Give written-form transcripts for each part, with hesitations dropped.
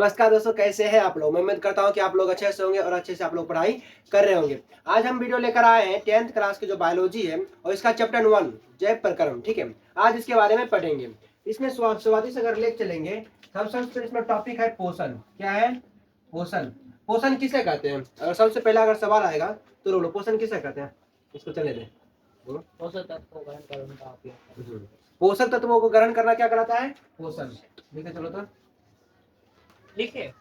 नमस्कार दोस्तों, कैसे हैं आप लोग। मैं उम्मीद करता हूं कि आप लोग अच्छे से होंगे और अच्छे से आप लोग पढ़ाई कर रहे होंगे। आज हम वीडियो लेकर आए हैं 10th क्लास की जो बायोलॉजी है और इसका चैप्टर 1 जैव प्रकरण। ठीक है, आज इसके बारे में पढ़ेंगे। इसमें शुरुआती से अगर लेकर चलेंगे तो सबसे इसमें टॉपिक है पोषण। क्या है? पोषण। पोषण किसे कहते हैं? अगर सबसे पहला अगर सवाल आएगा तो बोलो, पोषण किसे कहते हैं? इसको चले दें। पोषक तत्वों को ग्रहण करने का उपयोग। पोषक तत्वों को ग्रहण करना क्या कहलाता है? पोषण। लिखे चलो तो लिखे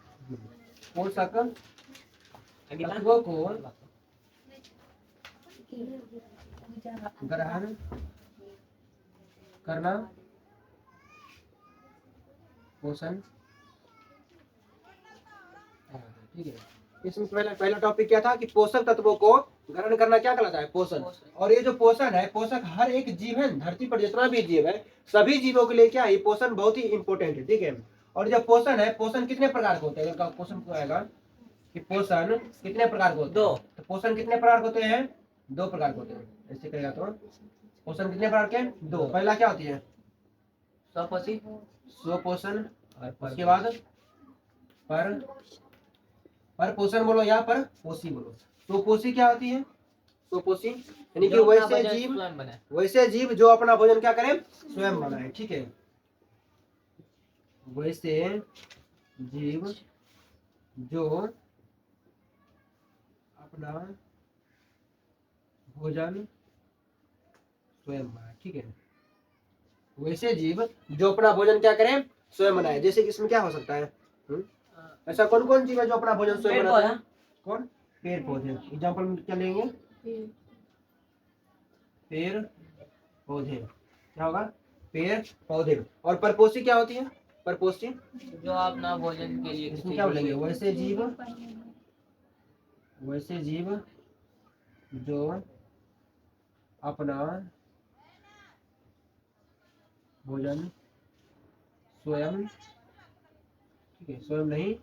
पोषक तत्वों को ग्रहण करना पोषण। ठीक है, इसमें पहला टॉपिक क्या था कि पोषक तत्वों को ग्रहण करना क्या कहलाता है? पोषण। और ये जो पोषण है, पोषक हर एक जीव है, धरती पर जितना भी जीव है सभी जीवों के लिए क्या है, ये पोषण बहुत ही इंपॉर्टेंट है। ठीक है, और जो पोषण है, पोषण कितने प्रकार के होते हैं? अगर क्वेश्चन को आएगा कि पोषण कितने प्रकार के होते हैं, दो। तो पोषण कितने प्रकार के होते हैं? दो प्रकार के होते हैं। ऐसे कहेगा तो पोषण कितने प्रकार के? दो। पहला क्या होती है? स्वपोषी स्वपोषण। उसके बाद पर पोषण बोलो या पर पोषी बोलो। स्वपोषी क्या होती है? स्वपोषी यानी कि वैसे जीव जो अपना भोजन क्या करें? स्वयं बनाए। ठीक है, वैसे जीव जो अपना भोजन स्वयं बनाए। ठीक है, वैसे जीव जो अपना भोजन क्या करें? स्वयं बनाए। जैसे कि इसमें क्या हो सकता है? ऐसा कौन कौन जीव है जो अपना भोजन स्वयं बनाता है? कौन? पेड़ पौधे। एग्जाम्पल क्या लेंगे? पेड़ पौधे। क्या होगा? पेड़ पौधे। और परपोषी क्या होती है? परपोषी जो अपना भोजन के लिए इसमें क्या बोलेंगे? वैसे जीव जो अपना भोजन स्वयं, ठीक है, स्वयं नहीं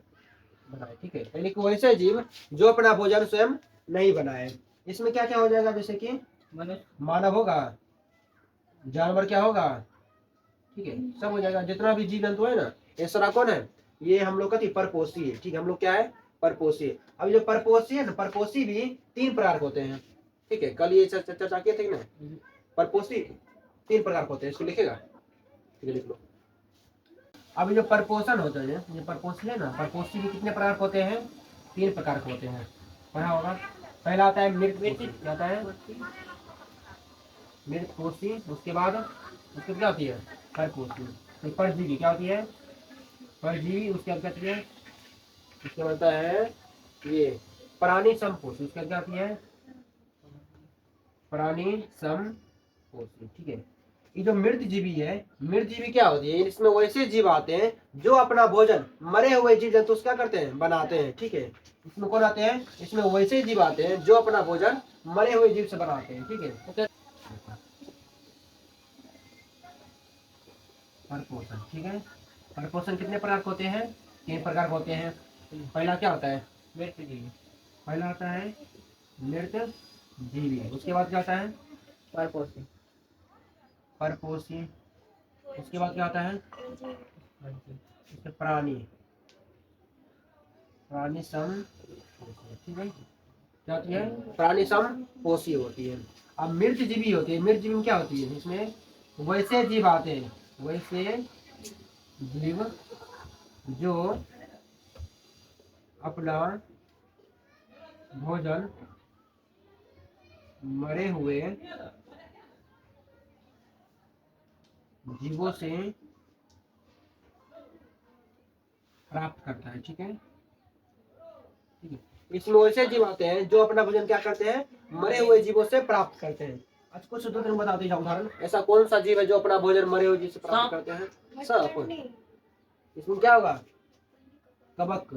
बनाए। ठीक है, यानी कि वैसे जीव जो अपना भोजन स्वयं नहीं बनाए। इसमें क्या क्या हो जाएगा? जैसे कि मानव होगा, जानवर क्या होगा, ठीक है, सब हो जाएगा। जितना भी जीव जंतु है ना, ये सारा कौन है? ये हम लोग का परपोषी है। ठीक है, हम लोग क्या है? परपोषी। अब जो परपोषी है ना, परपोषी भी 3 प्रकार के होते हैं। ठीक है, कल ये चर्चा किए थे ना, परपोषी 3 प्रकार के होते हैं। इसको लिखेगा? ठीक है, लिख लो। अब जो परपोषण होता है, ये परपोषी है ना, परपोषी भी कितने प्रकार के होते हैं? 3 प्रकार के होते हैं। पढ़ा होगा। पहला आता है मृतपोषी। क्या आता है? मृतपोषी। उसके बाद उसकी क्या होती है? परपोषी। परजीवी क्या होती है? परजीवी। उसके बाद क्या होती है? उसके बाद है ये प्राणी समपोषी। उसके बाद क्या होती है? प्राणी समपोषी। ठीक है, ये जो मृत जीवी है, मृत जीवी क्या होती है? इसमें वैसे जीव आते हैं जो अपना भोजन मरे हुए जीव जंतु क्या करते हैं? बनाते हैं। ठीक है, इसमें कौन आते हैं? इसमें वैसे जीव आते हैं जो अपना भोजन मरे हुए जीव से बनाते हैं। ठीक है, परपोषण। ठीक है, परपोषण कितने प्रकार के होते हैं? 3 प्रकार के होते हैं। पहला क्या होता है? मृत जीवी। पहला आता है मृत जीवी। उसके बाद क्या आता है? परपोषी। परपोषी। उसके बाद क्या होता है? प्राणी। प्राणी सम। ठीक है, क्या होती है? प्राणी सम पोषी होती है। अब मृत जीवी होती है। मृत जीवी में क्या होती है? इसमें वैसे जीव आते हैं, वैसे जीव जो अपना भोजन मरे हुए जीवों से प्राप्त करता है। ठीक है, ठीक है, इसमें वैसे जीव आते हैं जो अपना भोजन क्या करते हैं? मरे हुए जीवों से प्राप्त करते हैं। आज कुछ उदाहरण बताते हैं। उदाहरण, ऐसा कौन सा जीव है जो अपना भोजन मरे हुए जीव से प्राप्त करते हैं? सांप। इसमें क्या होगा? कबक।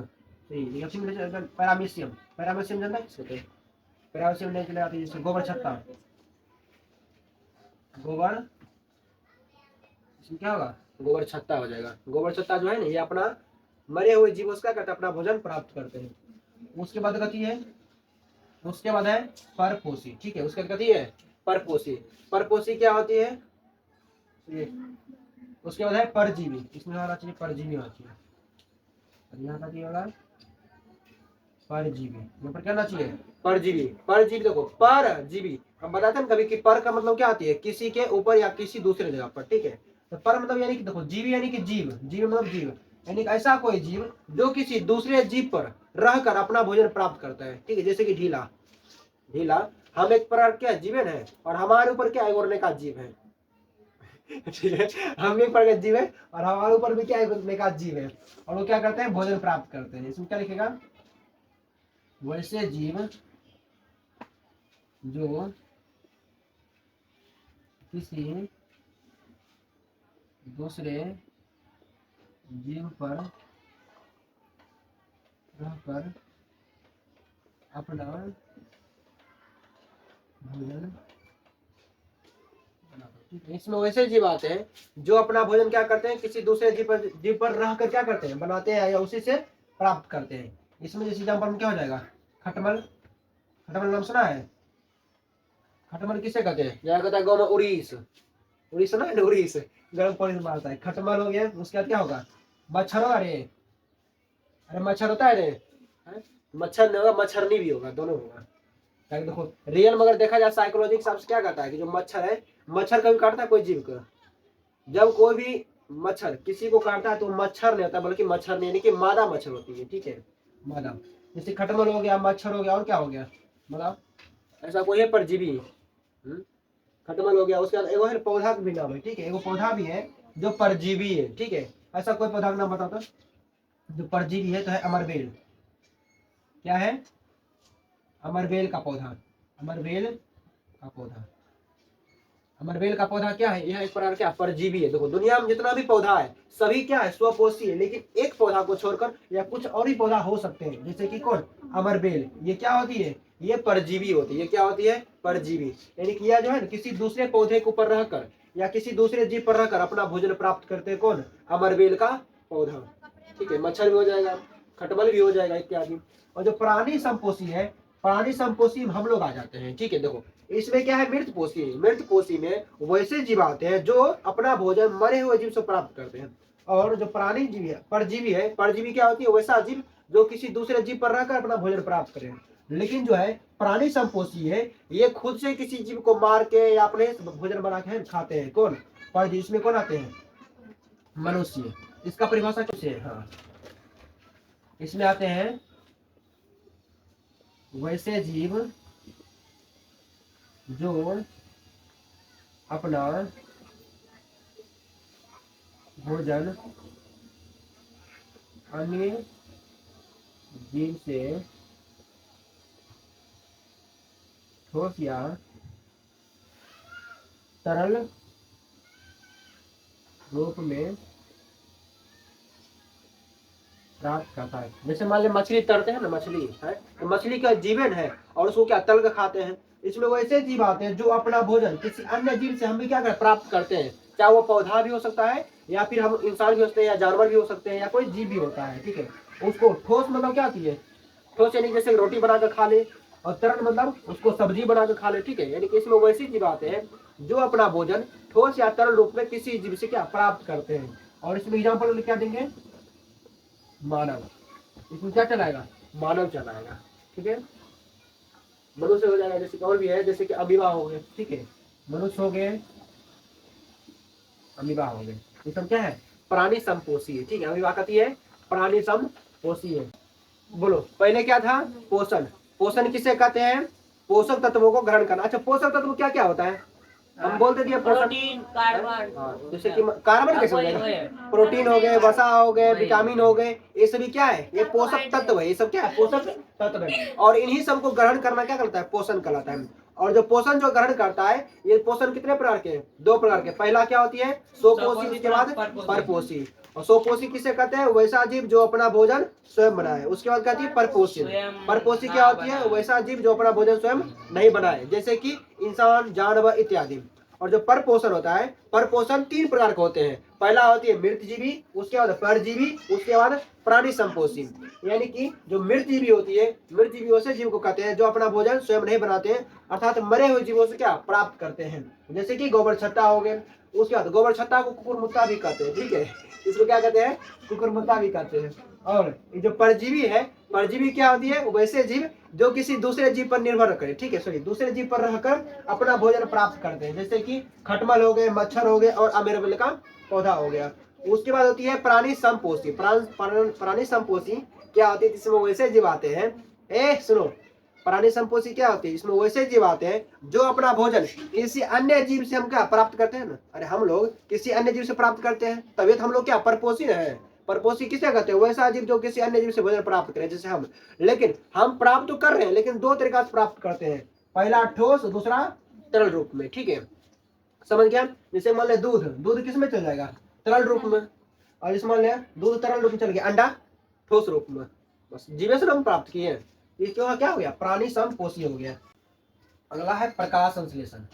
पैरामीशियम। पैरामीशियम जानता है? पैरामीशियम नहीं चले आती, जैसे गोबर छत्ता। गोबर, इसमें क्या होगा? गोबर छत्ता हो जाएगा। गोबर छत्ता जो है ना, ये अपना मरे हुए जीव उसका करते अपना भोजन प्राप्त करते हैं। उसके बाद गति है, उसके बाद है परपोषी। ठीक है, उसके बाद गति है परपोषी। परपोषी क्या होती है? ये उसके बाद है परजीवी। इसमें होना चाहिए परजीवी होना चाहिए। यहाँ का ये होगा परजीवी, यहाँ पर क्या आना चाहिए परजीवी। परजीवी देखो परजीवी, हम बताते हैं कभी कि पर का मतलब क्या आती है किसी के ऊपर या किसी दूसरे जगह पर, ठीक है। तो पर मतलब यानी कि देखो जीवी यानी कि जीव, जीव मतलब जीव यानी कि ऐसा कोई जीव जो किसी दूसरे जीव पर रहकर अपना भोजन प्राप्त करता है, ठीक है। जैसे कि ढीला, ढीला हम एक प्रकार क्या जीवन है और हमारे ऊपर क्या एक और का जीव है, ठीक है। हम एक प्रकार का जीव है और हमारे ऊपर भी क्या एक का जीव है और वो क्या करते हैं भोजन प्राप्त करते हैं। इसमें क्या लिखेगा वैसे जीव जो किसी दूसरे जीव पर रहकर अपना भोजन बनाते हैं, ठीक है। इसमें वैसे जीव आते हैं जो अपना भोजन क्या करते हैं किसी दूसरे जीव पर रहकर क्या करते हैं बनाते हैं या उसी से प्राप्त करते हैं। इसमें जैसे एग्जाम्पल में क्या हो जाएगा खटमल, खटमल नाम सुना है, खटमल किसे कहते हैं यहाँ कहता है गाँव में उड़ीस, उड़ीस सुना है ना, उड़ीस गर्म पानी में मारता है, खटमल हो गया। उसके बाद क्या होगा मच्छर होगा रे, अरे मच्छर होता है रे, मच्छर नहीं होगा मच्छरनी भी होगा, दोनों होगा। ताकि देखो रियल में अगर देखा जाए साइकोलॉजी के हिसाब से क्या कहता है कि जो मच्छर है, मच्छर कभी काटता है कोई जीव को, जब कोई भी मच्छर किसी को काटता है तो मच्छर नहीं होता बल्कि मच्छर नहीं यानी कि मादा मच्छर होती है, ठीक है मादा। जैसे खटमल हो गया, मच्छर हो गया और क्या हो गया मतलब ऐसा कोई है परजीवी, खटमल हो गया। उसके बाद एगो है पौधा भी नाम है, ठीक है, एगो पौधा भी है जो परजीवी है, ठीक है। ऐसा कोई पौधा का नाम बताओ तो जो परजीवी है, तो है अमरबेल। क्या है अमरबेल का पौधा, अमरबेल का पौधा, अमरबेल का पौधा क्या है यह एक प्रकार क्या परजीवी है। देखो दुनिया में जितना भी पौधा है सभी क्या है स्वपोषी है, लेकिन एक पौधा को छोड़कर या कुछ और ही पौधा हो सकते हैं, जैसे कि कौन अमरबेल, ये क्या होती है ये परजीवी होती है। ये क्या होती है परजीवी, यानी कि यह जो है ना किसी दूसरे पौधे के ऊपर रहकर या किसी दूसरे जीव पर रहकर अपना भोजन प्राप्त करते हैं कौन अमरबेल का पौधा, ठीक है। मच्छर भी हो जाएगा, खटमल भी हो जाएगा इत्यादि। और जो प्राणी संपोषी है, प्राणी संपोषी में हम लोग आ जाते हैं, ठीक है। देखो इसमें क्या है मृतपोषी, मृतपोषी में वैसे जीव आते हैं जो अपना भोजन मरे हुए जीव से प्राप्त करते हैं। और जो प्राणी जीव है परजीवी है, परजीवी क्या होती है वैसा जीव जो किसी दूसरे जीव पर रहकर अपना भोजन प्राप्त करे। लेकिन जो है प्राणी संपोषी है ये खुद से किसी जीव को मार के या अपने भोजन बना के खाते हैं कौन परजीवी। इसमें कौन आते हैं मनुष्य, इसका परिभाषा कैसे है हाँ इसमें आते हैं वैसे जीव जो अपना भोजन अन्य जीव से ठोस या तरल रूप में प्राप्त करता है। जैसे मान ली मछली तरते हैं ना, मछली है तो मछली का जीवन है और उसको क्या तल कर खाते हैं। इसमें वैसे जीव आते हैं जो अपना भोजन किसी अन्य जीव से हम भी क्या कर प्राप्त करते हैं, चाहे वो पौधा भी हो सकता है या फिर हम इंसान भी हो सकते हैं या जानवर भी हो सकते हैं या कोई जीव भी होता है, ठीक है। उसको ठोस मतलब क्या आती है ठोस यानी जैसे रोटी बना कर खा ले, और तरल मतलब उसको सब्जी बना कर खा ले, ठीक है। यानी कि इसमें वैसे जीव आते हैं जो अपना भोजन ठोस या तरल रूप में किसी जीव से क्या प्राप्त करते हैं। और इसमें एग्जाम्पल क्या देंगे मानव, इसमें क्या चलाएगा मानव चलाएगा, ठीक है। मनुष्य हो जाएगा, जैसे और भी है जैसे कि अमीबा हो गए, ठीक है, मनुष्य हो गए अमीबा हो गए, ये सब क्या है प्राणी संपोषी है, ठीक है। अमीबा कहती है प्राणी संपोषी है। बोलो पहले क्या था पोषण, पोषण किसे कहते हैं पोषक तत्वों को ग्रहण करना। अच्छा पोषक तत्व क्या क्या होता है हम बोलते थे प्रोटीन कार्बन, जैसे कि कार्बन कैसे हो जाएगा प्रोटीन हो गए, वसा हो गए, विटामिन हो गए, ये सभी क्या है ये पोषक तत्व है, ये सब क्या है पोषक तत्व है। और इन्हीं सबको ग्रहण करना क्या करता है पोषण कहलाता है। और जो पोषण जो ग्रहण करता है ये पोषण कितने प्रकार के दो प्रकार के, पहला क्या होती है स्वपोषी, उसके बाद परपोषी। और स्वपोषी किसे कहते हैं वैसा जीव जो अपना भोजन स्वयं बनाए। उसके बाद कहती है परपोषी, परपोषी क्या होती है वैसा जीव जो अपना भोजन स्वयं नहीं बनाए, जैसे कि इंसान जानवर इत्यादि। और जो परपोषण होता है परपोषण तीन प्रकार के होते हैं, पहला होती है मृतजीवी, उसके बाद परजीवी, उसके बाद प्राणी संपोषी। यानी कि जो मृतजीवी होती है मृतजीवी वैसे जीव को कहते हैं जो अपना भोजन स्वयं नहीं बनाते हैं अर्थात मरे हुए जीवों से क्या प्राप्त करते हैं, जैसे कि गोबर छट्टा हो गए, उसके बाद गोबर छत्ता को कुकुरमुत्ता भी कहते हैं, ठीक है, इसको क्या कहते हैं, कुकुरमुत्ता भी कहते हैं। और ये जो परजीवी है, परजीवी क्या होती है, वैसे जीव जो किसी दूसरे जीव पर निर्भर करे, ठीक है, सॉरी, दूसरे जीव पर रहकर अपना भोजन प्राप्त करते हैं, जैसे कि खटमल हो गए, मच्छर हो गए और अमेरिकन का पौधा हो गया। उसके बाद होती है प्राणी समपोषी। प्राणी समपोषी क्या होती है, जिसमें वैसे जीव आते हैं, सुनो, प्राणी संपोषी क्या होती है, इसमें वैसे जीव आते हैं जो अपना भोजन किसी अन्य जीव से हम क्या प्राप्त करते हैं ना, अरे हम लोग किसी अन्य जीव से प्राप्त करते हैं, तभी तो हम लोग क्या परपोषी है। परपोषी किसे कहते हैं, वैसा जीव जो किसी अन्य जीव से भोजन प्राप्त करे, जैसे हम। लेकिन हम प्राप्त तो कर रहे हैं, लेकिन दो तरीका से प्राप्त करते हैं, पहला ठोस, दूसरा तरल रूप में, ठीक है, समझ गया। जैसे मान लिया दूध, दूध किस में चल जाएगा, तरल रूप में, और जैसे मान लिया दूध तरल रूप में चल गया, अंडा ठोस रूप में, बस जीवे से हम प्राप्त किए हैं। ये क्यों क्या हो गया, प्राणी समपोषी हो गया। अगला है प्रकाश संश्लेषण।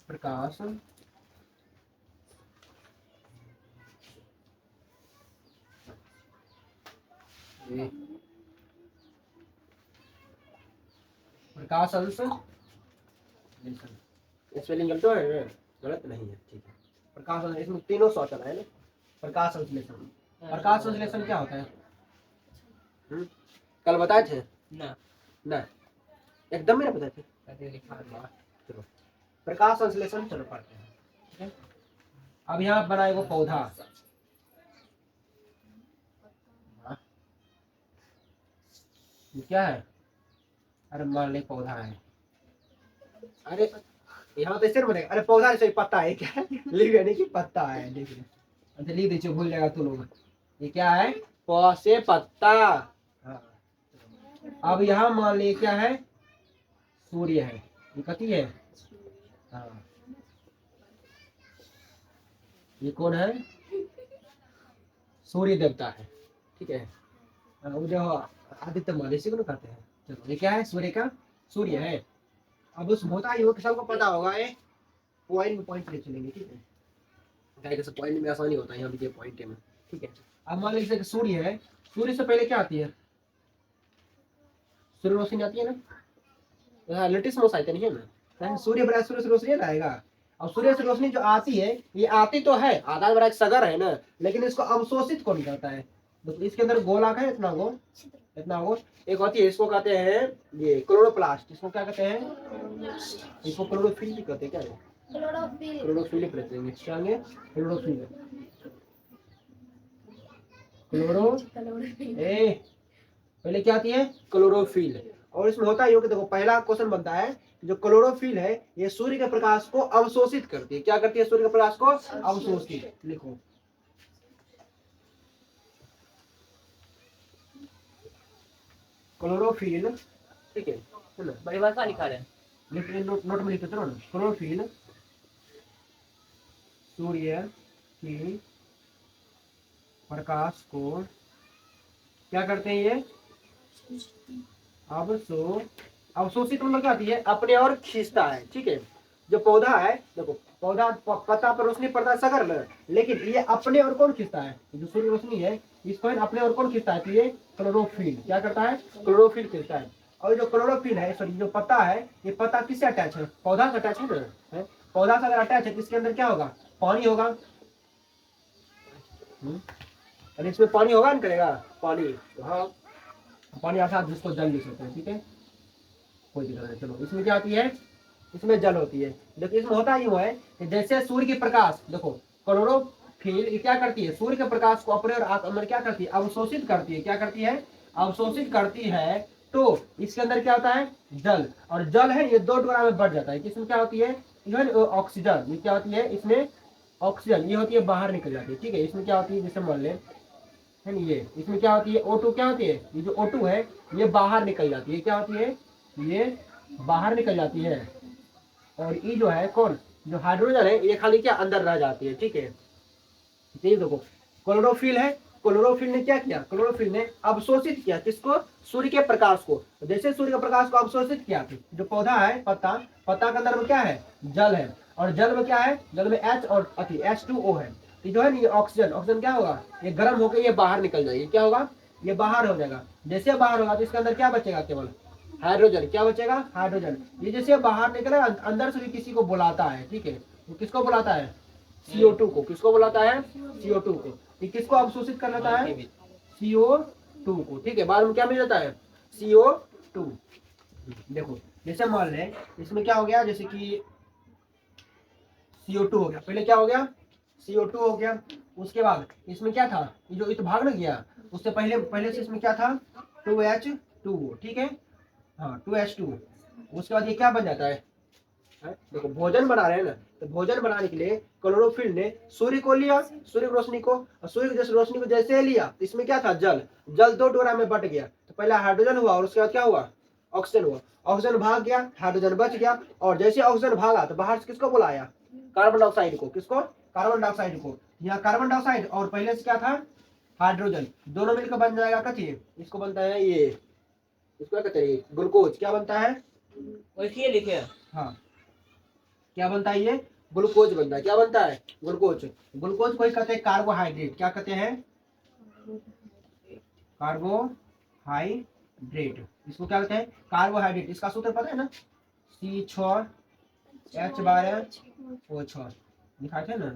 प्रकाश प्रकाश संश्लेषण, स्पेलिंग गलत है, गलत नहीं है, ठीक है। प्रकाश संश्लेषण, इसमें तीनों शौचाल है ना। प्रकाश संश्लेषण, प्रकाश संश्लेषण क्या होता है, कल बताए थे ना ना, एकदम ही ना बताए थे। कहते लिखा हुआ। चलो प्रकाश संश्लेषण चलो पढ़ते हैं, ठीक है। अब यहाँ बनाए वो पौधा, ये क्या है, अरे मान ले पौधा है, अरे यहाँ तो ऐसे बनेगा, अरे पौधा ऐसे पत्ता है, क्या है, लिख यानी कि पत्ता है, लिख ले, अच्छा लिख दीजिए, भूल जाएगा तू लोग। ये क्या है, प से पत्ता। हाँ। अब यहाँ मान ली क्या है, सूर्य है, ये कथी है, हाँ, ये कौन है, सूर्य देवता है, ठीक है, वो जो आदित्य माल इसी को ना कहते हैं। चलो ये क्या है, सूर्य का, सूर्य है। अब उस होता है युवक सबको पता होगा, ये पॉइंट में पॉइंट ले चलेंगे, ठीक है, गाइस पॉइंट में आसानी होता है, यहाँ भी पॉइंट है, ठीक है। अब मान लीजिए कि सूर्य है, सूर्य से पहले क्या आती है, सूर्य रोशनी आती है ना, लेटेस्ट मोस आती नहीं है ना, सूर्य बड़ा, सूर्य से रोशनी आएगा। अब सूर्य से रोशनी जो आती है, ये आती तो है, आधा बड़ा एक सगर है ना, लेकिन इसको अवशोषित कौन करता है, तो इसके अंदर गोलाक है, इतना गो, इतना गो, एक होती है, इसको कहते हैं ये क्लोरोप्लास्ट, इसको क्या कहते हैं, इसको क्लोरोफिल भी कहते हैं, क्या है, क्लोरोफिल कहते हैं, क्या है क्लोरोफिल, पहले क्या आती है, क्लोरोफिल। और इसमें होता है कि देखो पहला क्वेश्चन बनता है, जो क्लोरोफिल है ये सूर्य के प्रकाश को अवशोषित करती है, क्या करती है, सूर्य के प्रकाश को अवशोषित, लिखो क्लोरोफिल, ठीक है ना, बड़ी भाषा लिखा रहे हैं। नोट में लिखते चलो ना, क्लोरोफिल सूर्य की प्रकाश को क्या करते हैं, ये अवशोषित मतलब क्या आती है, अपने और खींचता है, ठीक है। जो पौधा है, देखो पौधा पत्ता पर रोशनी पड़ता है सगर में, लेकिन ये अपने और कौन खींचता है, जो सूर्य रोशनी है इसको अपने और कौन खींचता है, तो ये क्लोरोफिल क्या करता है, क्लोरोफिल खींचता है। और जो क्लोरोफिल है, सॉरी जो पत्ता है, ये पत्ता किससे अटैच है, पौधा से अटैच है ना, पौधा से अगर अटैच है तो इसके अंदर क्या होगा, पानी होगा, अरे इसमें पानी होगा नहीं करेगा, पानी, हाँ पानी अर्थात जिसको जल लिख सकते हैं, ठीक है, कोई दिक्कत नहीं। चलो इसमें क्या होती है, इसमें जल होती है, देखो इसमें होता ही हुआ है कि जैसे सूर्य की प्रकाश, देखो क्लोरोफिल क्या करती है, सूर्य के प्रकाश को अपने और अंदर क्या करती है, अवशोषित करती है, क्या करती है, अवशोषित करती है। तो इसके अंदर क्या होता है, जल, और जल है ये दो टुकड़ा में बढ़ जाता है, किसमें क्या होती है, ऑक्सीजन, ये क्या होती है, इसमें ऑक्सीजन ये होती है बाहर निकल जाती है, ठीक है। इसमें क्या होती है, जैसे मान ले है ना, ये इसमें क्या होती है, O2 क्या होती है, ये जो O2 है ये बाहर निकल जाती है, क्या होती है, ये बाहर निकल जाती है। और ये जो है कौन, जो हाइड्रोजन है ये खाली क्या अंदर रह जाती है, ठीक है। ये देखो क्लोरोफिल है, क्लोरोफिल ने क्या किया, क्लोरोफिल ने अवशोषित किया किसको, सूर्य के प्रकाश को। जैसे सूर्य के प्रकाश को अवशोषित किया, जो पौधा है पत्ता, पत्ता के अंदर में क्या है, जल है, और जल में क्या है, जल में H और H2O है, ये जो है ना ये ऑक्सीजन, ऑक्सीजन क्या होगा, ये गर्म होकर ये बाहर निकल जाएगी, क्या होगा, ये बाहर हो जाएगा। जैसे बाहर होगा तो इसके अंदर क्या बचेगा, केवल हाइड्रोजन, क्या बचेगा? हाइड्रोजन। ये जैसे बाहर निकले अंदर से भी किसी को बुलाता है, ठीक है, वो किसको बुलाता है? CO2 को। किसको बुलाता है? CO2 को। ये किसको अवशोषित कर लेता है? CO2 को, ठीक है। बाद में क्या मिल जाता है? CO2। देखो जैसे मान लें इसमें क्या हो गया, जैसे कि CO2 हो गया, पहले क्या हो गया? CO2 हो गया। उसके बाद इसमें क्या था? ये जो इत भाग ना गया, उससे पहले पहले से इसमें क्या था? 2H2O, ठीक है, हाँ 2H2। उसके बाद ये क्या बन जाता है? देखो भोजन बना रहे हैं ना, तो भोजन बनाने के लिए क्लोरोफिल ने सूर्य को लिया, सूर्य की रोशनी को, और सूर्य की रोशनी को जैसे लिया तो इसमें क्या था? जल। जल दो टुकड़ा में बट गया, तो पहले हाइड्रोजन हुआ और उसके बाद क्या हुआ? ऑक्सीजन हुआ। ऑक्सीजन भाग गया, हाइड्रोजन बच गया, और जैसे ऑक्सीजन भागा तो बाहर से किसको बुलाया? कार्बन डाइऑक्साइड को। किसको? कार्बन डाइऑक्साइड को। यहाँ कार्बन डाइऑक्साइड और पहले से क्या था? हाइड्रोजन, दोनों मिलकर बन जाएगा कथी? इसको बनता है ये, इसको क्या कहते हैं? ग्लूकोज। क्या बनता है? लिखिए लिखिए। हाँ, क्या बनता है? ये ग्लूकोज बनता है। क्या बनता है? ग्लूकोज। ग्लूकोज को ही कहते हैं कार्बोहाइड्रेट। क्या कहते हैं? कार्बोहाइड्रेट। इसको क्या कहते हैं? कार्बोहाइड्रेट। इसका सूत्र पता है ना? C6H12O6 दिखाए थे ना?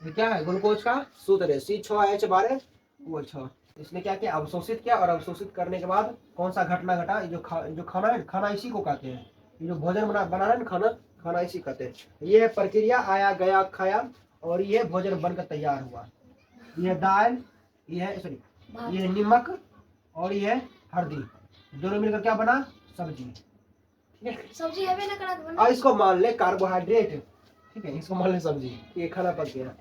ये क्या है? ग्लूकोज का सूत्र है C6H12O6। इसने क्या किया? अवशोषित किया, और अवशोषित करने के बाद कौन सा घटना घटा? ये जो खाना है, खाना इसी को कहते हैं। ये जो भोजन बना रहा है ना, खाना, खाना इसी कहते हैं। ये है प्रक्रिया, आया गया खाया, और ये भोजन बनकर तैयार हुआ। ये है दाल, ये है सॉरी, ये है नमक, और ये है हल्दी, दोनों मिलकर क्या बना? सब्जी। सब्जी है भी ना कड़ा बना। और इसको मान ले कार्बोहाइड्रेट, ठीक है, इसको मान ले सब्जी। ये खाना पक गया।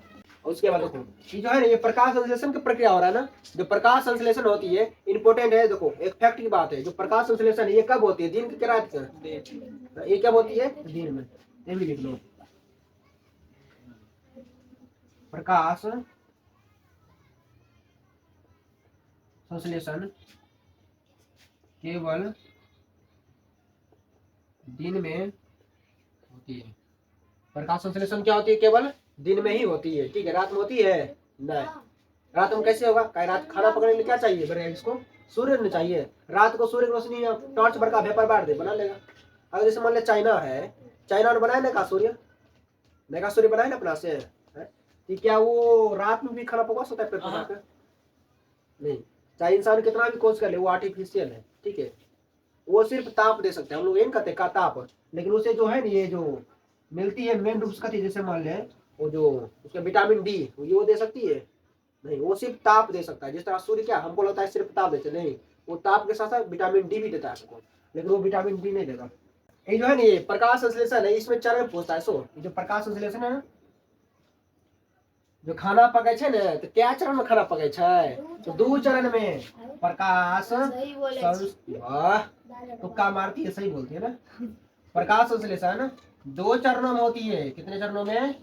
और उसके बाद देखो ये जो है ना, ये प्रकाश संश्लेषण की प्रक्रिया हो रहा है ना। जो प्रकाश संश्लेषण होती है इंपॉर्टेंट है। देखो एक फैक्ट की बात है, जो प्रकाश संश्लेषण है ये कब होती है? दिन की क्या, रात की? ये कब होती है? दिन में। ये भी लिख लो, प्रकाश संश्लेषण केवल दिन में होती है। प्रकाश संश्लेषण क्या होती है? केवल दिन में ही होती है, ठीक है। रात में होती है? नहीं। रात में कैसे होगा? रात खाना पकड़ने के लिए क्या चाहिए? बड़े इसको सूर्य ने चाहिए। रात को सूर्य की रोशनी टॉर्च भर का वेपर बांट दे, बना लेगा। अगर जैसे मान ले चाइना है, चाइना ने बनाया ना का सूर्य, नया सूर्य बनाया ना अपना से, कि क्या वो रात में भी खाना पका सकता है पेट पका के? नहीं। चाहे इंसान कितना भी कोशिश कर ले, वो आर्टिफिशियल है, ठीक है। वो सिर्फ ताप दे सकते हैं, हम लोग ये नहीं कहते का ताप, लेकिन उसे जो है ना, ये जो मिलती है मेन रूप से, जैसे मान ले वो जो उसका विटामिन डी, ये वो दे सकती है? नहीं, वो सिर्फ ताप दे सकता है। जिस तरह सूर्य क्या हमको लगता है सिर्फ ताप देते, नहीं, वो ताप के साथ साथ विटामिन डी भी देता है हमको, लेकिन वो विटामिन डी नहीं देगा। ये जो है ना, ये प्रकाश संश्लेषण है, इसमें चरण पूछता है। सो ये जो प्रकाश संश्लेषण है ना, जो खाना पकै छै ने, तो क्या चरण में खाना पकै छै? तो 2 चरण में प्रकाश सही बोले। वाह, तुक्का मारती है, सही बोलती है ना। प्रकाश संश्लेषण 2 चरणों में होती है। कितने चरणों में?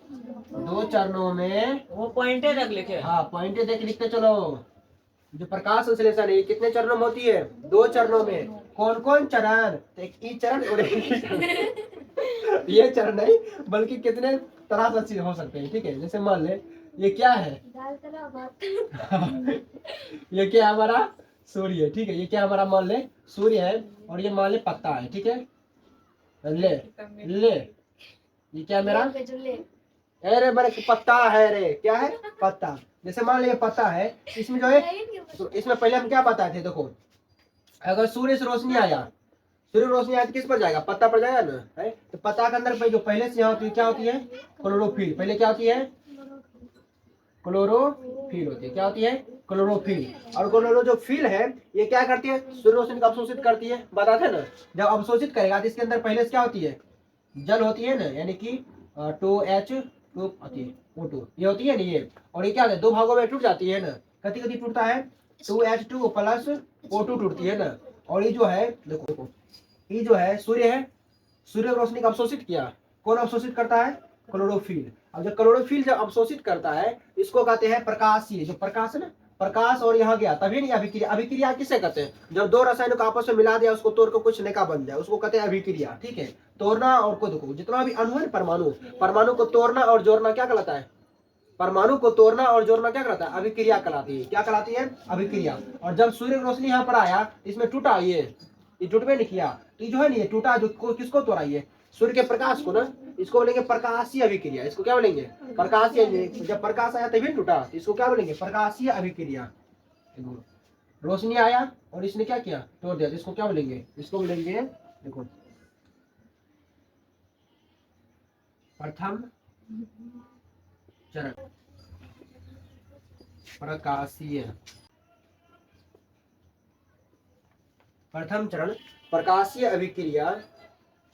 2 चरणों में। वो पॉइंटे तक लिखे। हाँ, पॉइंटे देख लिखते चलो। जो प्रकाश संश्लेषण है कितने चरणों में होती है? 2 चरणों में। कौन कौन चरण? तो एक ई चरण और एक ई चरण। ये चरण नहीं, बल्कि कितने तरह से हो सकते हैं, ठीक है। जैसे मान ले ये क्या है? दाल तला भात। ये क्या हमारा सूर्य है, ठीक है। ये क्या हमारा मान ले सूर्य है, और ये मान ले पत्ता है, ठीक है। ले ले, ये क्या मेरा? के चूल्हे। अरे बड़े पत्ता है रे, क्या है? पत्ता। जैसे मान लीजिए पत्ता है, इसमें जो है, तो इसमें पहले हम क्या बताए थे? देखो अगर सूर्य से रोशनी आया, सूर्य रोशनी आया तो किस पर जाएगा? पत्ता पर जाएगा ना, है। तो पत्ता के अंदर जो पहले से यहाँ होती है, क्या होती है? क्लोरोफिल। पहले क्या होती है? क्लोरोफिल होती है। क्या होती है? क्लोरोफिल। और क्लोरोफिल है, ये क्या करती है? सूर्य रोशनी को अवशोषित करती है, बताते ना। जब अवशोषित करेगा तो इसके अंदर पहले से क्या होती है? जल होती है ना, यानी कि 2H2 होती है, O2 ये होती है ना ये। और ये क्या है? 2 भागों में टूट जाती है ना। कति कति टूटता है? 2H2 प्लस O2 टूटती है ना। और ये जो है, देखो ये जो है सूर्य है, सूर्य रोशनी को अवशोषित किया। कौन अवशोषित करता है? क्लोरोफिल। अब जब क्लोरोफिल जब अवशोषित करता है, इसको कहते हैं प्रकाशीय। जो प्रकाश है ना, प्रकाश, और यहाँ गया तभी नहीं अभिक्रिया। अभिक्रिया किसे कहते हैं? जब 2 रसायनों को आपस में मिला दिया, उसको तोड़ कर कुछ नया बन जाए, उसको कहते हैं अभिक्रिया, ठीक है। तोड़ना और को देखो, जितना भी अणु है परमाणु, परमाणु को तोड़ना और जोड़ना क्या कहलाता है? परमाणु को तोड़ना और जोड़ना क्या कहलाता है? अभिक्रिया कहलाती है। क्या कहलाती है? अभिक्रिया। और जब सूर्य की रोशनी यहाँ पर आया, इसमें टूटा, ये ये टूट में नहीं किया, तो ये जो है ना, ये टूटा जो किसको तोड़ा, ये सूर्य के प्रकाश को ना, इसको बोलेंगे प्रकाशीय अभिक्रिया। इसको क्या बोलेंगे? प्रकाशीय। जब प्रकाश आया तभी टूटा, तो इसको क्या बोलेंगे? प्रकाशीय अभिक्रिया। रोशनी आया और इसने क्या किया? तोड़ दिया, तो इसको क्या बोलेंगे? इसको बोलेंगे, देखो, प्रथम चरण प्रकाशीय। प्रथम चरण प्रकाशीय अभिक्रिया,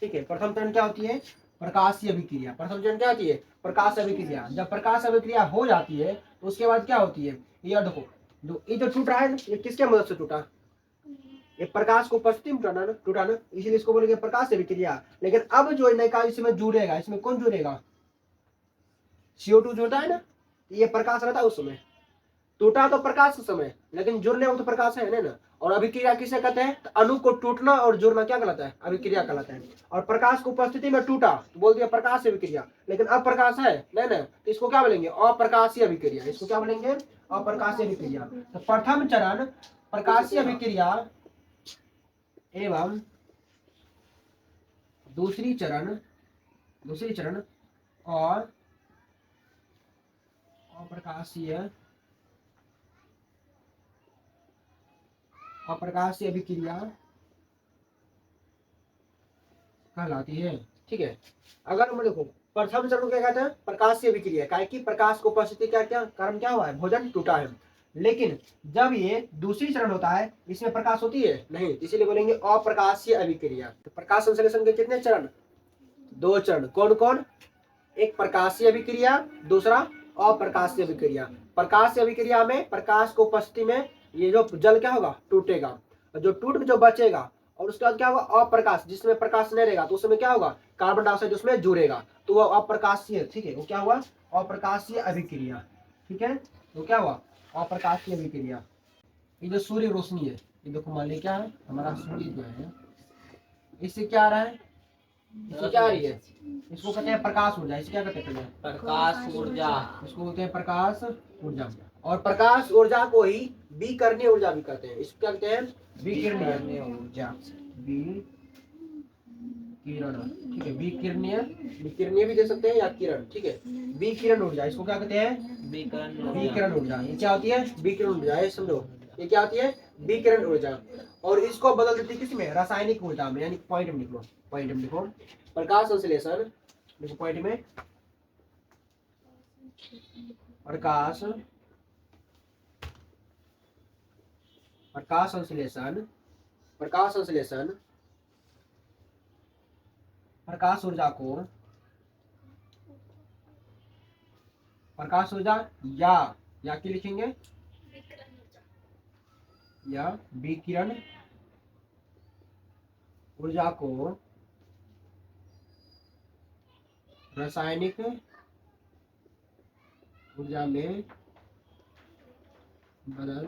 ठीक है। प्रथम चरण क्या होती है? प्रकाशीय अभिक्रिया। प्रथम चरण क्या होती है? प्रकाश अभिक्रिया। जब प्रकाश अभिक्रिया हो जाती है तो उसके बाद क्या होती है? ये देखो, ये जो टूट रहा है ना, ये किसके मदद से टूटा? ये प्रकाश को उपस्थिति में टूटा ना, इसीलिए इसको बोलेंगे प्रकाश अभिक्रिया। लेकिन अब जो नयिका इसमें जुड़ेगा, इसमें कौन जुड़ेगा? CO2 जुड़ता है ना, ये प्रकाश रहता है उस समय। टूटा तो प्रकाश उस समय, लेकिन जुड़ने में तो प्रकाश है ना। और अभिक्रिया किसे कहते हैं? तो अणु को टूटना और जुड़ना क्या कहलाता है? अभिक्रिया कहलाता है। और प्रकाश को उपस्थिति में टूटा तो बोल दिया प्रकाश अभिक्रिया। लेकिन अब प्रकाश है नहीं ना, तो इसको क्या बोलेंगे? अप्रकाशीय अभिक्रिया। इसको क्या बोलेंगे? अप्रकाशीय अभिक्रिया। तो प्रथम चरण प्रकाशीय अभिक्रिया एवं दूसरी चरण और अप्रकाशीय अभिक्रिया कहलाती है, ठीक है। अगर हम देखो प्रथम चरण को क्या कहते हैं? प्रकाशीय अभिक्रिया। काहे कि प्रकाश को उपस्थिति क्या क्या कारण क्या हुआ है? भोजन टूटा है। लेकिन जब ये दूसरी चरण होता है, इसमें प्रकाश होती है नहीं, इसीलिए बोलेंगे अप्रकाशीय अभिक्रिया। तो प्रकाश संश्लेषण के कितने चरण? 2 चरण। कौन कौन? एक प्रकाशीय अभिक्रिया, दूसरा अप्रकाशीय अभिक्रिया। प्रकाशीय अभिक्रिया में प्रकाश को उपस्थिति में ये जो जल क्या होगा? टूटेगा। और जो टूट के जो बचेगा, और उसके बाद क्या होगा? अप्रकाश, जिसमें प्रकाश नहीं रहेगा तो उसमें क्या होगा? कार्बन डाइऑक्साइड उसमें जुड़ेगा, तो वो अप्रकाशीय, ठीक है। वो क्या हुआ? अप्रकाशीय अभिक्रिया, ठीक है। तो क्या हुआ? अप्रकाशीय अभिक्रिया। ये जो सूर्य रोशनी है, ये देखो मान लीजिए क्या है, हमारा सूर्य जो है, इससे क्या आ रहा है? इससे क्या आ रही है? इसको कहते हैं प्रकाश ऊर्जा। इसे क्या कहते हैं? प्रकाश ऊर्जा। इसको बोलते हैं प्रकाश ऊर्जा। और प्रकाश ऊर्जा को ही विकिरणीय ऊर्जा भी कहते हैं। इसको क्या कहते हैं? विकिरणीय ऊर्जा। विकिरण, ठीक है। विकिरणीय भी दे सकते हैं या किरण, ठीक है। विकिरण ऊर्जा, इसको क्या कहते हैं? विकिरण ऊर्जा। ये क्या होती है? विकिरण ऊर्जा। ये समझो, ये क्या होती है? विकिरण ऊर्जा। और इसको बदल देती है किसमें? रासायनिक ऊर्जा में। यानी पॉइंट में लिखो, प्रकाश संश्लेषण, देखो पॉइंट में, प्रकाश संश्लेषण, प्रकाश ऊर्जा को, प्रकाश ऊर्जा या क्या लिखेंगे? या विकिरण ऊर्जा को रासायनिक ऊर्जा में बदल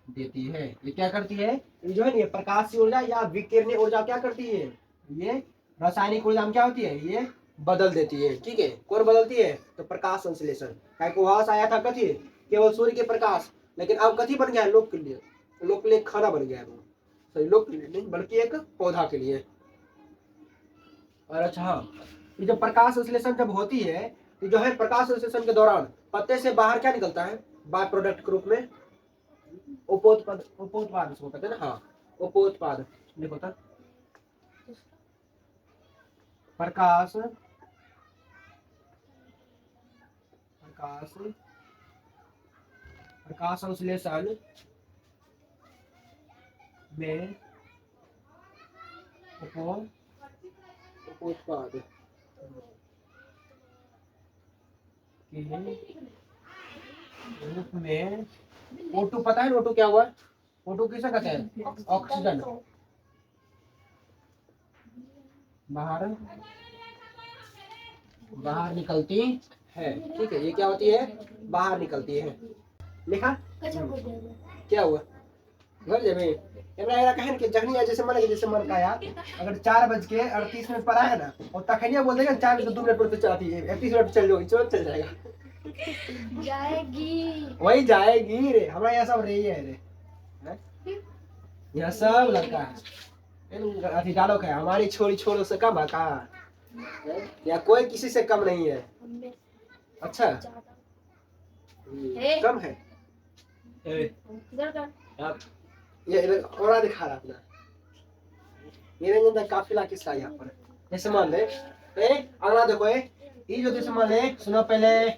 देती है। ये क्या करती है? ये जो है ना, ये प्रकाशीय ऊर्जा या विकिरणीय ऊर्जा क्या करती है? ये रासायनिक ऊर्जा में क्या होती है? ये बदल देती है, ठीक है। कौन बदलती है? तो प्रकाश संश्लेषण। वहां से आया था कथी? केवल सूर्य के प्रकाश, लेकिन अब कथी बन गया है? लोक के लिए खाना बन गया है वो। सही, लोक के लिए नहीं बल्कि एक पौधा के लिए। और अच्छा हाँ, ये जब प्रकाश संश्लेषण जब होती है, तो जो है प्रकाश संश्लेषण के दौरान पत्ते से बाहर क्या निकलता है? बाय प्रोडक्ट के रूप में उपोत्पाद इसको कहते हैं ना। हाँ, उपोत्पाद देखो था। प्रकाश संश्लेषण में उपोत्पाद के रूप में O2, पता है O2 क्या हुआ? O2 किसे कहते हैं? ऑक्सीजन। बाहर निकलती है, ठीक है। ये क्या होती है? बाहर निकलती है। लिखा क्या हुआ? घर जमे कहें कि जखनी जैसे मन के जैसे मन का यार, अगर 4:38 पर आया ना, और तखनिया बोल देगा 4:02 पर चलाती है, 38 मिनट चल जाओगी, चल जाएगा। जाएगी, वही जाएगी रे। हमारा यहाँ सब रही है रे, यह सब लड़का है। अभी डालो क्या हमारी छोरी छोरों से कम है कहा या कोई किसी से कम नहीं है हमने अच्छा ज्यादा ए। कम है इधर कर आप ये और दिखा रहा अपना ये नहीं जानता काफिला किसका है यहाँ पर जैसे मान ले अगला देखो ये जो जैसे मान ले सुनो पहले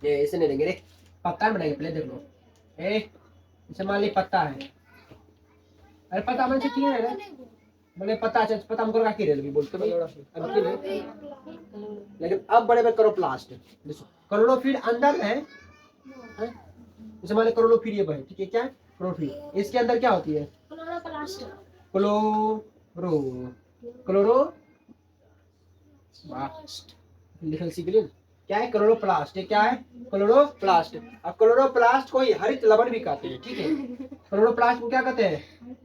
ये इसे नहीं देंगे रे पत्ता बनाएंगे पहले देख लो जैसे मान ली पत्ता है अरे पता मन से क्यों है रे मैंने पता अच्छा पता हमको का की रे बोलते भाई अब की रे लेकिन अब बड़े में करो प्लास्ट क्लोरोफिल अंदर है जैसे मान ले क्लोरोफिल ये है ठीक है क्या है क्लोरोफिल इसके अंदर क्या होती है क्लोरोप्लास्ट क्लोरो क्लोरो वाह लिखल सीख लिया क्या है क्लोरोप्लास्ट ये क्या है क्लोरोप्लास्ट अब क्लोरोप्लास्ट को ही हरित लवण भी कहते हैं ठीक है क्लोरोप्लास्ट को क्या कहते हैं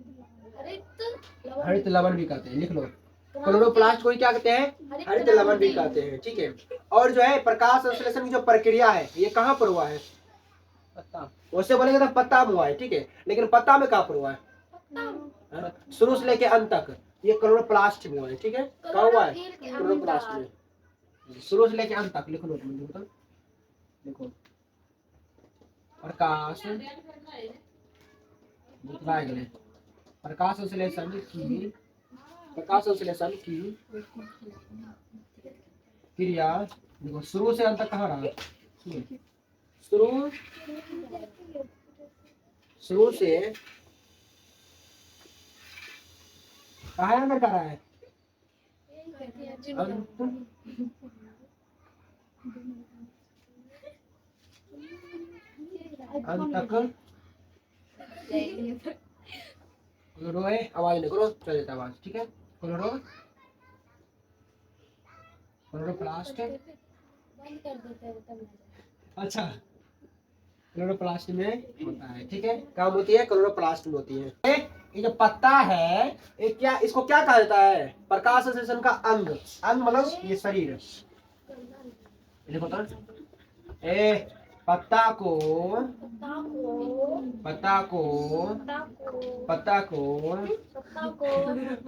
हरित लवण भी कहते हैं लिख लो क्लोरोप्लास्ट को ही क्या कहते हैं हरित लवण भी कहते हैं ठीक है और जो है प्रकाश संश्लेषण की जो प्रक्रिया है ये कहाँ पर हुआ है पत्ता वैसे बोलेंगे तो पत्ता में हुआ है ठीक है लेकिन पत्ता में कहाँ पर हुआ है शुरू से लेके अंत तक ये क्लोरोप्लास्ट में हुआ है ठीक है कहाँ हुआ है क्लोरोप्लास्ट में शुरू से लेके अंत तक लिख लो तुम तो देखो प्रकाश बुतला गए प्रकाश संश्लेषण की क्रिया देखो शुरू से अंत तक कहाँ रहा शुरू से कहाँ अंदर कर रहा है अंत तक क्लोरो है आवाज नहीं करो चल जाता आवाज ठीक है क्लोरोप्लास्ट बंद कर देते हैं तब अच्छा क्लोरोप्लास्ट में होता है ठीक है काम होती है क्लोरोप्लास्ट में होती है ये जो पत्ता है ये क्या इसको क्या कहा जाता है प्रकाश संश्लेषण का अंग अंग मतलब ये शरीर देखो तो पत्ता को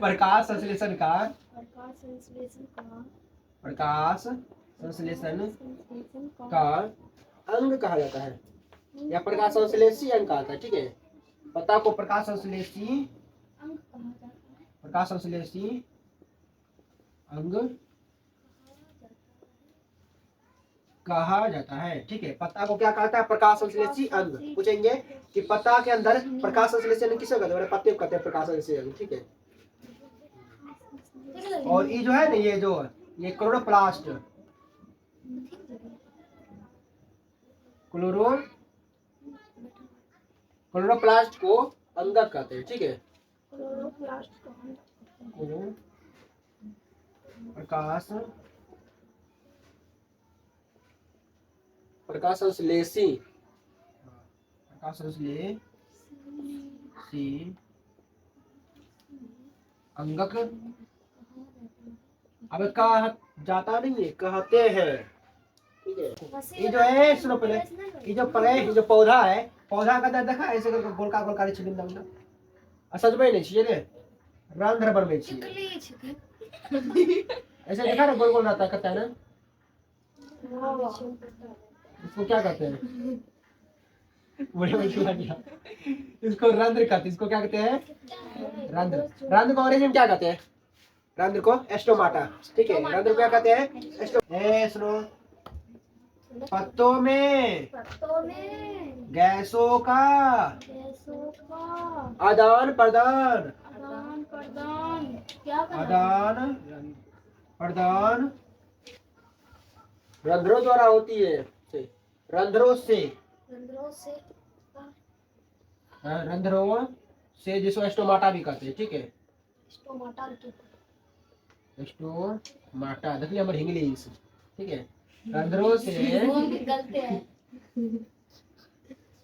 प्रकाश संश्लेषण का अंग कहा जाता है या प्रकाश संश्लेषी अंग कहा जाता है ठीक है पत्ता को प्रकाश संश्लेषी अंग कहा जाता है ठीक है पत्ता को क्या कहता है प्रकाश संश्लेषी अंग पूछेंगे कि पत्ता के अंदर प्रकाश संश्लेषण किसे कहते हैं पत्ते को कहते हैं प्रकाश संश्लेषी अंग ठीक है और ये जो है ना ये क्लोरोप्लास्ट क्लोरोप्लास्ट को अंगक कहते हैं ठीक है प्रकाश संश्लेषी अंगक अब कहा जाता नहीं है कहते हैं ठीक है ये जो है सुनो पहले ये जो पौधा है पौधा का दर्द देखा ऐसे करके गोलका गोलका छिड़िन दम ना सच में नहीं चाहिए रे रंध्र बनवे चाहिए ऐसे देखा ना गोल गोल रहता करता है ना इसको क्या कहते हैं इसको रंध्र कहते हैं इसको क्या कहते हैं रंध्र को अंग्रेजी में क्या कहते हैं रंध्र को एस्टोमाटा ठीक है रंध्र को क्या कहते हैं सुनो पत्तों में गैसों का आदान प्रदान रंध्रों द्वारा होती है रंध्रों से जिसको एस्टोमाटा भी कहते हैं ठीक है एस्टोमाटा देखिए हमारे इंग्लिश ठीक है रंध्रों से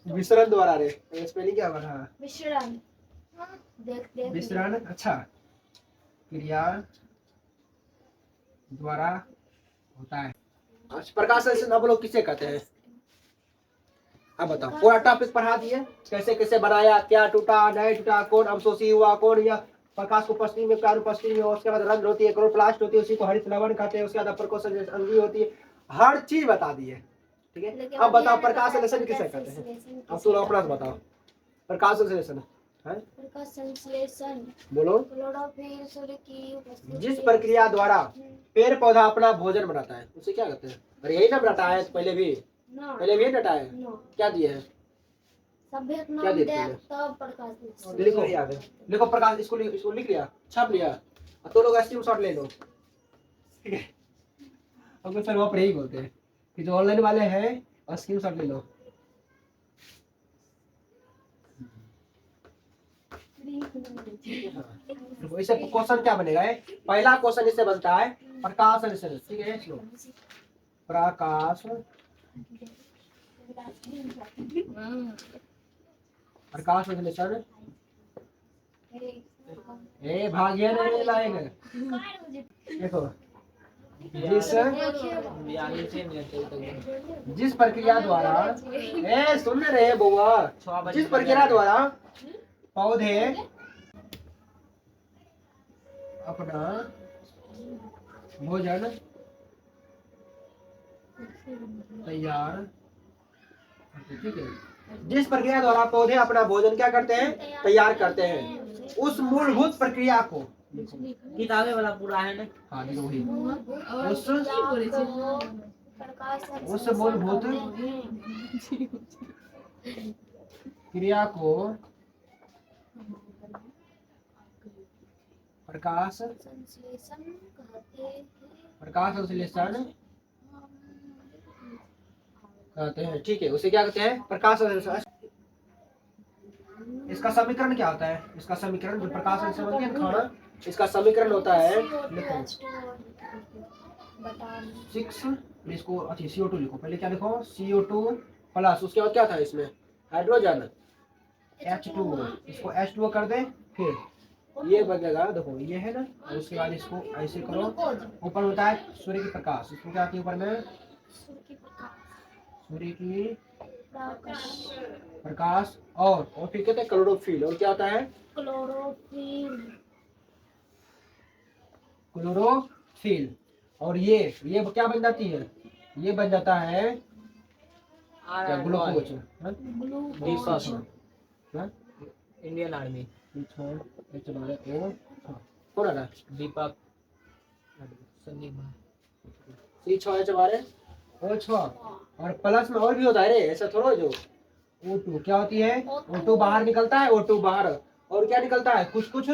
विसरण द्वारा रे स्पेलिंग क्या बना विसरण अच्छा क्रिया द्वारा होता है प्रकाश संश्लेषण अब लोग किसे कहते हैं अब बताओ पूरा टॉपिक पढ़ा दिए कैसे कैसे बनाया क्या टूटा नहीं टूटा कौन अवशोषी हुआ कौन या प्रकाश को उपस्थिति में, कार्य उपस्थिति में, उसके बाद रंध्र होती है, क्लोरोप्लास्ट होती है, उसी को हरित लवण कहते हैं, उसके बाद अपर कोशिका अंगी होती है, हर चीज बता दी है। ठीक है, लेकिन अब बताओ अभी मैंने प्रकाश बताया संश्लेषण किसे प्रकाश कहते हैं? संश्लेषण अब किसे तुम अपना कहते हैं? बताओ प्रकाश संश्लेषण है, प्रकाश संश्लेषण बोलो। क्लोरोफिल सूर्य की उपस्थिति जिस प्रक्रिया द्वारा पेड़ पौधा अपना भोजन बनाता है उसे क्या कहते हैं? अरे यही ना बताया है पहले भी यही बताया है। नो क्या दिए हैं? सभ्यक क्या नाम दिए दे तुमने? तब प्रकाश संश्लेषण। लिखो लिखो प्रकाश, इसको लिख लिया, छाप लिया, अब तो लोग स्क्रीनशॉट ले लो। ठीक है, अब सर वहाँ पर यही बोलते हैं कि जो ऑनलाइन वाले हैं स्क्रीनशॉट ले लो। देखो इससे क्वेश्चन क्या बनेगा है? पहला क्वेश्चन इससे बनता है प्रकाश संश्लेषण। ठीक है, सुनो प्रकाश प्रकाश संश्लेषण ए भाग्य नहीं लाएंगे। देखो जिस प्रक्रिया द्वारा सुन रहे बुआ, जिस प्रक्रिया द्वारा पौधे अपना भोजन तैयार, ठीक है, जिस प्रक्रिया द्वारा पौधे अपना भोजन क्या करते हैं? तैयार करते हैं, उस मूलभूत प्रक्रिया को किताबे वाला पूरा है ना। हाँ देखो वही उस मूलभूत क्रिया को प्रकाश संश्लेषण कहते हैं। प्रकाश संश्लेषण कहते हैं। ठीक है, उसे क्या कहते हैं? प्रकाश संश्लेषण। इसका समीकरण क्या होता है? इसका समीकरण जो प्रकाश संश्लेषण होती है खाना, इसका समीकरण होता है, लिखो 6, इसको अच्छा CO2 लिखो, पहले क्या लिखो? CO2 प्लस, उसके बाद क्या था इसमें? हाइड्रोजन H2O, इसको H2O कर दे, फिर ये बनेगा, देखो ये है ना, और उसके बाद इसको ऐसे करो, ऊपर होता है सूर्य की प्रकाश, इसमें क्या आती है ऊपर में? सूर्य की प्रकाश, और फिर कहते हैं क्लोरोफिल, और क्या होता है? क्लोरोफिल, और ये क्या बन जाती है? ये बन जाता है क्या? ग्लूकोज। इंडियन आर्मी कौन आ रहा है? दीपक सन्नी C6H12O6, और प्लस में और भी होता है रे, ऐसा थोड़ा जो O2 क्या होती है? O2 बाहर निकलता है, O2 बाहर, और क्या निकलता है? कुछ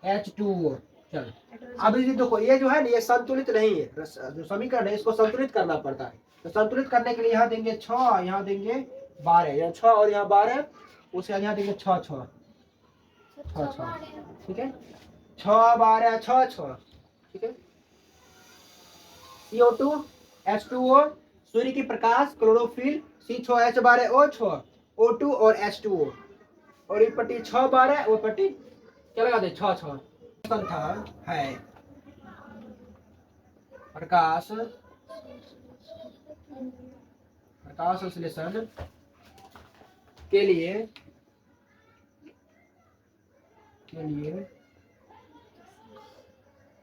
H2O। चल अब ये देखो, ये जो है ना ये संतुलित नहीं है, जो समीकरण है इसको संतुलित करना पड़ता है। तो संतुलित करने के लिए यहाँ देंगे 6, यहाँ देंगे 12, यहाँ 6 और यहाँ 12, उसके बाद यहाँ देंगे 6 6 6 6, ठीक है, 6 12 6 6, ठीक है। CO2 H2O, सूर्य की प्रकाश, क्लोरोफिल, C6H12O6, O2 और H2O, और ये पट्टी 6 12, वो पट्टी क्या लगा दे? 6 6 था है प्रकाश संश्लेषण के लिए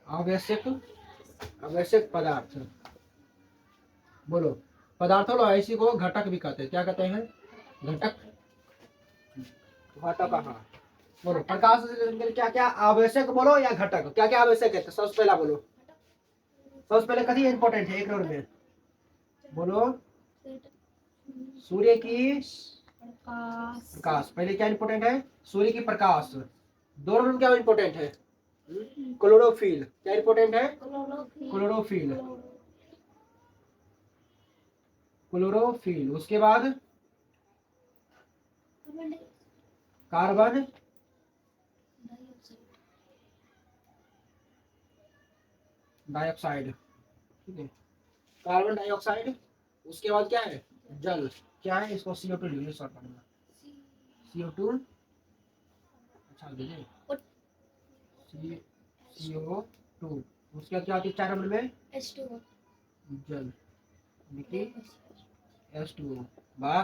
आवश्यक पदार्थ, बोलो पदार्थों लो, ऐसी को घटक भी कहते हैं। क्या कहते हैं? घटक। हाँ, बोलो प्रकाश संश्लेषण के लिए क्या क्या आवश्यक, बोलो, या घटक क्या क्या आवश्यक है? तो सबसे पहला बोलो, सबसे पहले कथी इंपॉर्टेंट है एक नंबर में? बोलो सूर्य की प्रकाश, पहले क्या इंपॉर्टेंट है? सूर्य की प्रकाश। दो नंबर में क्या इंपॉर्टेंट है? क्लोरोफिल। क्या इंपॉर्टेंट है? क्लोरोफिल। उसके बाद कार्बन डाइऑक्साइड, ठीक है, कार्बन डाइऑक्साइड। उसके बाद क्या है? जल। क्या है? इसको CO2 लिखिए शॉर्ट में, CO2, अच्छा दीजिए CO2। उसके बाद क्या होती है 4 नंबर में? H2O, जल, लिखिए H2O। वाह।